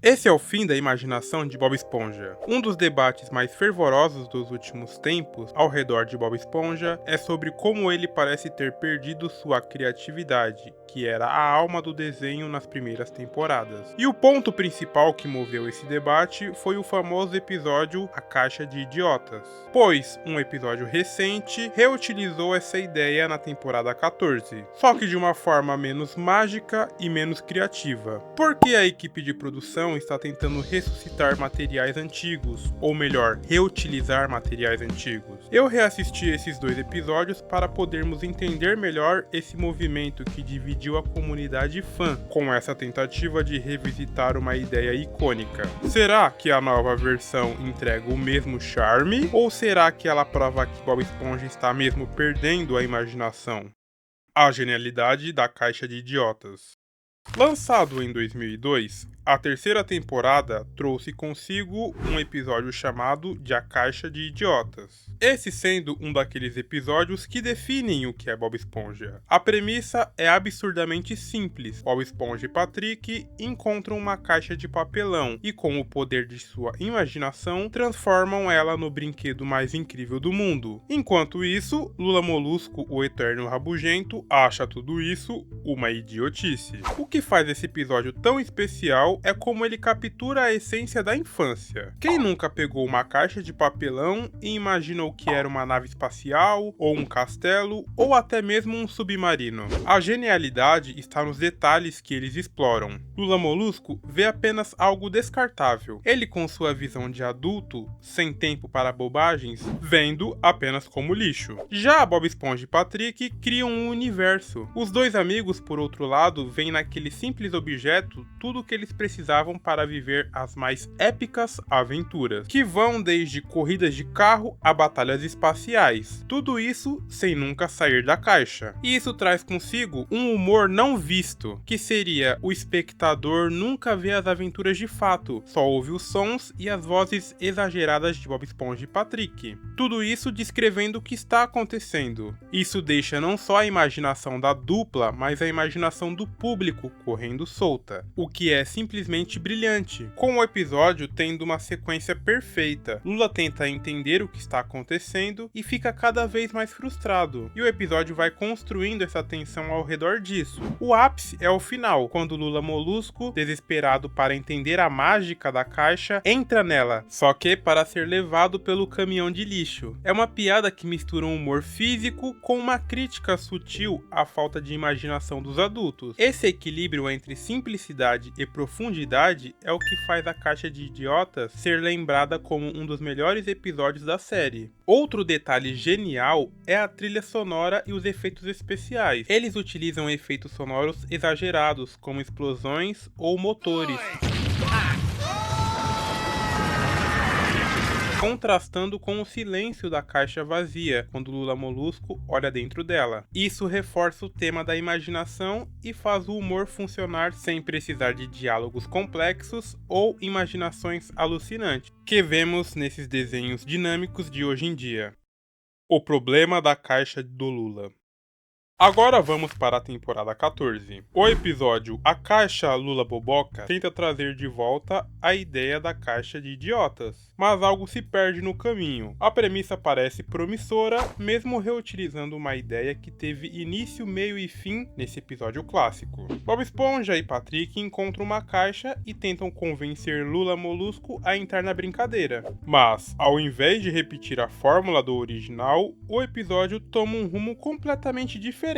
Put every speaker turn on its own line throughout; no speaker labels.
Esse é o fim da imaginação de Bob Esponja. Um dos debates mais fervorosos dos últimos tempos ao redor de Bob Esponja é sobre como ele parece ter perdido sua criatividade, que era a alma do desenho nas primeiras temporadas. E o ponto principal que moveu esse debate foi o famoso episódio A Caixa de Idiotas, pois um episódio recente reutilizou essa ideia na temporada 14, só que de uma forma menos mágica e menos criativa. Porque a equipe de produção está tentando ressuscitar materiais antigos, ou melhor, reutilizar materiais antigos. Eu reassisti esses dois episódios para podermos entender melhor esse movimento que dividiu a comunidade fã com essa tentativa de revisitar uma ideia icônica. Será que a nova versão entrega o mesmo charme, ou será que ela prova que Bob Esponja está mesmo perdendo a imaginação? A genialidade da Caixa de Idiotas. Lançado em 2002, a terceira temporada trouxe consigo um episódio chamado de A Caixa de Idiotas. Esse sendo um daqueles episódios que definem o que é Bob Esponja. A premissa é absurdamente simples. Bob Esponja e Patrick encontram uma caixa de papelão e, com o poder de sua imaginação, transformam ela no brinquedo mais incrível do mundo. Enquanto isso, Lula Molusco, o eterno rabugento, acha tudo isso uma idiotice. O que faz esse episódio tão especial é como ele captura a essência da infância. Quem nunca pegou uma caixa de papelão e imaginou que era uma nave espacial, ou um castelo, ou até mesmo um submarino? A genialidade está nos detalhes que eles exploram. Lula Molusco vê apenas algo descartável. Ele, com sua visão de adulto, sem tempo para bobagens, vendo apenas como lixo. Já Bob Esponja e Patrick criam um universo. Os dois amigos, por outro lado, veem naquele simples objeto tudo o que eles precisavam para viver as mais épicas aventuras, que vão desde corridas de carro a batalhas espaciais. Tudo isso sem nunca sair da caixa. E isso traz consigo um humor não visto, que seria o espectador nunca ver as aventuras de fato, só ouve os sons e as vozes exageradas de Bob Esponja e Patrick. Tudo isso descrevendo o que está acontecendo. Isso deixa não só a imaginação da dupla, mas a imaginação do público correndo solta, o que é simplesmente brilhante, com o episódio tendo uma sequência perfeita. Lula tenta entender o que está acontecendo e fica cada vez mais frustrado, e o episódio vai construindo essa tensão ao redor disso. O ápice é o final, quando Lula Molusco, desesperado para entender a mágica da caixa, entra nela, só que para ser levado pelo caminhão de lixo. É uma piada que mistura um humor físico com uma crítica sutil à falta de imaginação dos adultos. Esse equilíbrio entre simplicidade e profundidade é o que faz a Caixa de Idiotas ser lembrada como um dos melhores episódios da série. Outro detalhe genial é a trilha sonora e os efeitos especiais. Eles utilizam efeitos sonoros exagerados, como explosões ou motores, contrastando com o silêncio da caixa vazia, quando Lula Molusco olha dentro dela. Isso reforça o tema da imaginação e faz o humor funcionar sem precisar de diálogos complexos ou imaginações alucinantes, que vemos nesses desenhos dinâmicos de hoje em dia. O problema da caixa do Lula. Agora vamos para a temporada 14. O episódio A Caixa Lula Boboca tenta trazer de volta a ideia da Caixa de Idiotas, mas algo se perde no caminho. A premissa parece promissora, mesmo reutilizando uma ideia que teve início, meio e fim nesse episódio clássico. Bob Esponja e Patrick encontram uma caixa e tentam convencer Lula Molusco a entrar na brincadeira. Mas, ao invés de repetir a fórmula do original, o episódio toma um rumo completamente diferente.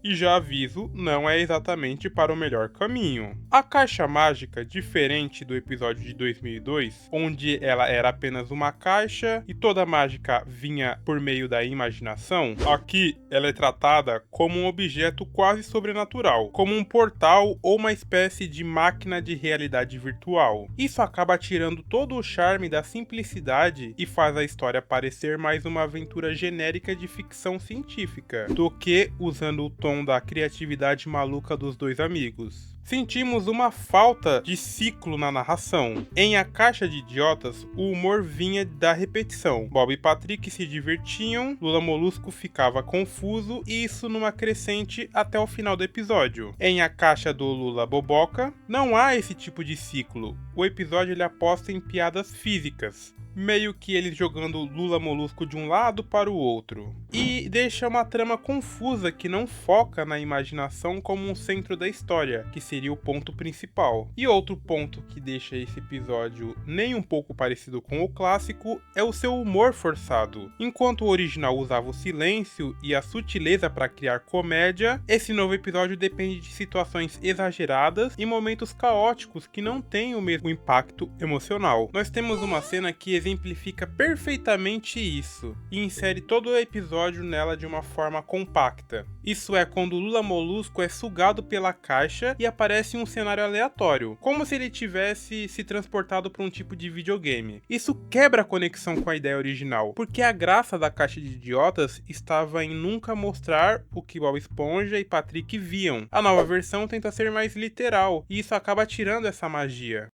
E já aviso, não é exatamente para o melhor caminho. A caixa mágica, diferente do episódio de 2002, onde ela era apenas uma caixa e toda a mágica vinha por meio da imaginação, aqui ela é tratada como um objeto quase sobrenatural, como um portal ou uma espécie de máquina de realidade virtual. Isso acaba tirando todo o charme da simplicidade e faz a história parecer mais uma aventura genérica de ficção científica do que usando o tom da criatividade maluca dos dois amigos. Sentimos uma falta de ciclo na narração. Em A Caixa de Idiotas, o humor vinha da repetição. Bob e Patrick se divertiam, Lula Molusco ficava confuso e isso numa crescente até o final do episódio. Em A Caixa do Lula Boboca, não há esse tipo de ciclo. O episódio ele aposta em piadas físicas, meio que eles jogando Lula Molusco de um lado para o outro. E deixa uma trama confusa que não foca na imaginação como um centro da história, que seria o ponto principal. E outro ponto que deixa esse episódio nem um pouco parecido com o clássico é o seu humor forçado. Enquanto o original usava o silêncio e a sutileza para criar comédia, esse novo episódio depende de situações exageradas e momentos caóticos que não têm o mesmo impacto emocional. Nós temos uma cena que exemplifica perfeitamente isso e insere todo o episódio nela de uma forma compacta. Isso é quando Lula Molusco é sugado pela caixa e aparece um cenário aleatório, como se ele tivesse se transportado para um tipo de videogame. Isso quebra a conexão com a ideia original, porque a graça da Caixa de Idiotas estava em nunca mostrar o que Bob Esponja e Patrick viam. A nova versão tenta ser mais literal e isso acaba tirando essa magia.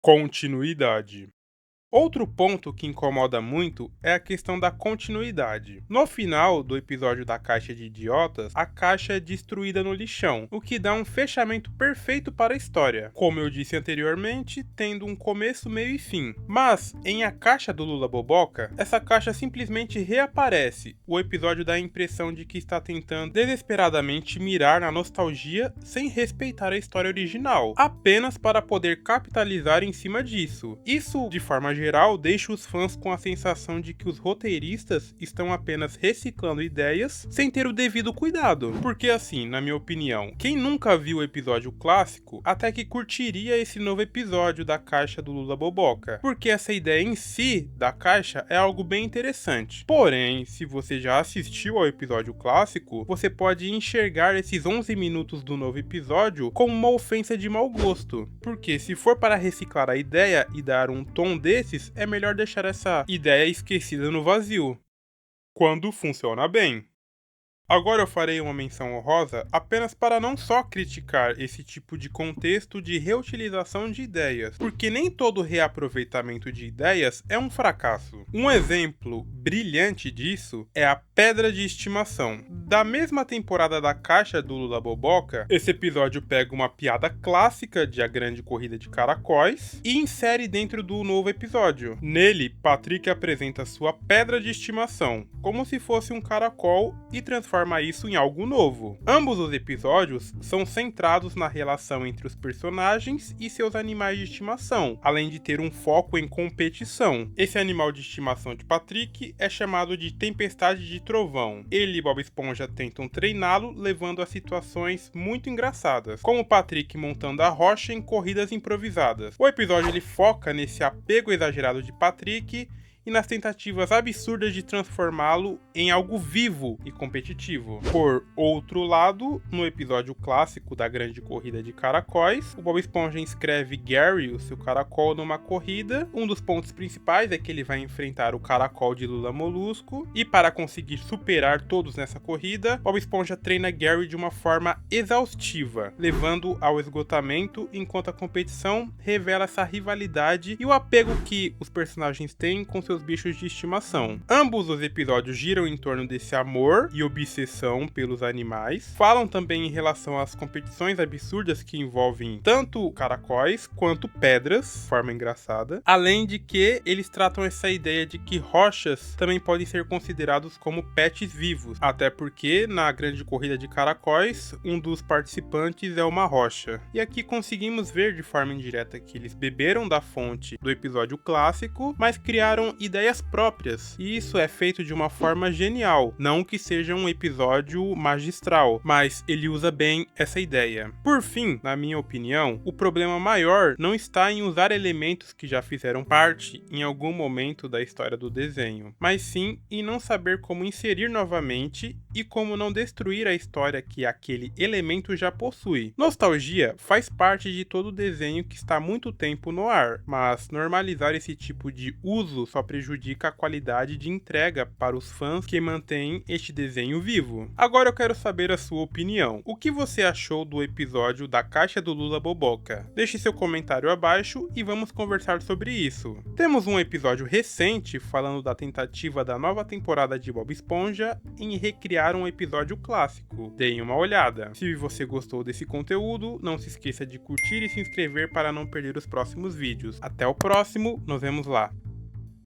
Continuidade. Outro ponto que incomoda muito é a questão da continuidade. No final do episódio da Caixa de Idiotas, a caixa é destruída no lixão, o que dá um fechamento perfeito para a história, como eu disse anteriormente, tendo um começo, meio e fim. Mas, em A Caixa do Lula Boboca, essa caixa simplesmente reaparece. O episódio dá a impressão de que está tentando desesperadamente mirar na nostalgia sem respeitar a história original, apenas para poder capitalizar em cima disso. Isso, de forma geral, deixa os fãs com a sensação de que os roteiristas estão apenas reciclando ideias sem ter o devido cuidado. Porque assim, na minha opinião, quem nunca viu o episódio clássico até que curtiria esse novo episódio da Caixa do Lula Boboca, porque essa ideia em si da caixa é algo bem interessante. Porém, se você já assistiu ao episódio clássico, você pode enxergar esses 11 minutos do novo episódio como uma ofensa de mau gosto, porque se for para reciclar a ideia e dar um tom desse, é melhor deixar essa ideia esquecida no vazio, quando funciona bem. Agora eu farei uma menção honrosa apenas para não só criticar esse tipo de contexto de reutilização de ideias, porque nem todo reaproveitamento de ideias é um fracasso. Um exemplo brilhante disso é a Pedra de Estimação. Da mesma temporada da Caixa do Lula Boboca, esse episódio pega uma piada clássica de A Grande Corrida de Caracóis e insere dentro do novo episódio. Nele, Patrick apresenta sua pedra de estimação, como se fosse um caracol e transforma isso em algo novo. Ambos os episódios são centrados na relação entre os personagens e seus animais de estimação, além de ter um foco em competição. Esse animal de estimação de Patrick é chamado de Tempestade de Trovão. Ele e Bob Esponja tentam treiná-lo, levando a situações muito engraçadas, como Patrick montando a rocha em corridas improvisadas. O episódio ele foca nesse apego exagerado de Patrick e nas tentativas absurdas de transformá-lo em algo vivo e competitivo. Por outro lado, no episódio clássico da Grande Corrida de Caracóis, o Bob Esponja inscreve Gary, o seu caracol, numa corrida. Um dos pontos principais é que ele vai enfrentar o caracol de Lula Molusco, e para conseguir superar todos nessa corrida, Bob Esponja treina Gary de uma forma exaustiva, levando ao esgotamento, enquanto a competição revela essa rivalidade e o apego que os personagens têm com seus bichos de estimação. Ambos os episódios giram em torno desse amor e obsessão pelos animais. Falam também em relação às competições absurdas que envolvem tanto caracóis quanto pedras, forma engraçada. Além de que eles tratam essa ideia de que rochas também podem ser considerados como pets vivos, até porque na Grande Corrida de Caracóis, um dos participantes é uma rocha. E aqui conseguimos ver de forma indireta que eles beberam da fonte do episódio clássico, mas criaram ideias próprias, e isso é feito de uma forma genial. Não que seja um episódio magistral, mas ele usa bem essa ideia. Por fim, na minha opinião, o problema maior não está em usar elementos que já fizeram parte em algum momento da história do desenho, mas sim em não saber como inserir novamente e como não destruir a história que aquele elemento já possui. Nostalgia faz parte de todo desenho que está há muito tempo no ar, mas normalizar esse tipo de uso só prejudica a qualidade de entrega para os fãs que mantêm este desenho vivo. Agora eu quero saber a sua opinião. O que você achou do episódio da Caixa do Lula Boboca? Deixe seu comentário abaixo e vamos conversar sobre isso. Temos um episódio recente falando da tentativa da nova temporada de Bob Esponja em recriar um episódio clássico. Deem uma olhada. Se você gostou desse conteúdo, não se esqueça de curtir e se inscrever para não perder os próximos vídeos. Até o próximo, nos vemos lá.